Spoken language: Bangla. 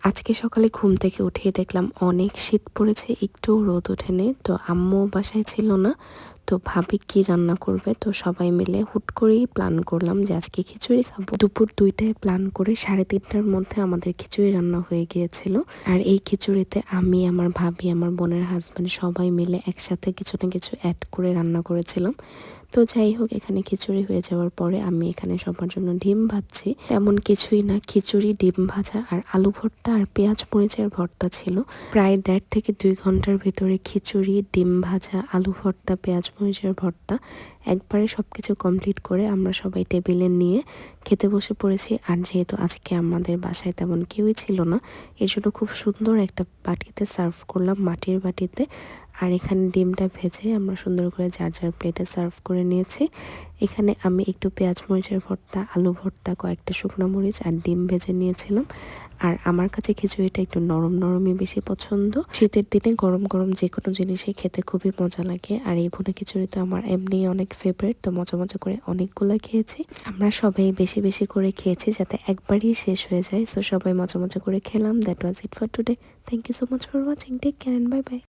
আজকে সকালে ঘুম থেকে উঠেই দেখলাম অনেক শীত পড়েছে, একটুও রোদ ওঠেনি। তো আম্মু বাসায় ছিল না, তো ভাবি কি রান্না করবে। তো সবাই মিলে হুট করেই প্ল্যান করলাম যে আজকে খিচুড়ি খাবো। দুপুর 2টায় প্ল্যান করে 3:30টার মধ্যে আমাদের খিচুড়ি রান্না হয়ে গিয়েছিল। আর এই খিচুড়িতে আমি, আমার ভাবি, আমার বোনের হাজব্যান্ড সবাই মিলে একসাথে কিছু না কিছু অ্যাড করে রান্না করেছিলাম। তো যাই হোক, এখানে খিচুড়ি হয়ে যাওয়ার পরে আমি এখানে সবার জন্য ডিম ভাজছি। তেমন কিছুই না, খিচুড়ি, ডিম ভাজা আর আলু ভর্তা আর পেঁয়াজ মরিচের ভর্তা ছিল। প্রায় 1.5 থেকে 2 ঘন্টার ভিতরে খিচুড়ি, ডিম ভাজা, আলু ভর্তা, পেঁয়াজ মরিচের ভর্তা একবারে সবকিছু কমপ্লিট করে আমরা সবাই টেবিলে নিয়ে খেতে বসে পড়েছি। আর যেহেতু আজকে আমাদের বাসায় তেমন কেউই ছিল না, এর জন্য খুব সুন্দর একটা বাটিতে সার্ভ করলাম, মাটির বাটিতে। আর এখানে ডিমটা ভেজে আমরা সুন্দর করে যার যার প্লেটে সার্ভ করে নিয়েছি। এখানে আমি একটু পেঁয়াজ মরিচের ভর্তা, আলু ভর্তা, কয়েকটা শুকনো মরিচ আর ডিম ভেজে নিয়েছিলাম। আর আমার কাছে খিচুড়িটা একটু নরম নরমই বেশি পছন্দ। শীতের দিনে গরম গরম যে কোনো জিনিসই খেতে খুবই মজা লাগে। আর এই ভুনা খিচুড়ি তো আমার এমনি অনেক ফেভারিট, তো মজা মজা করে অনেকগুলো খেয়েছি। আমরা সবাই বেশি বেশি করে খেয়েছি যাতে একবারই শেষ হয়ে যায়। সো সবাই মজা মজা করে খেলাম। That was it for today. Thank you so much for watching. Take care and bye by.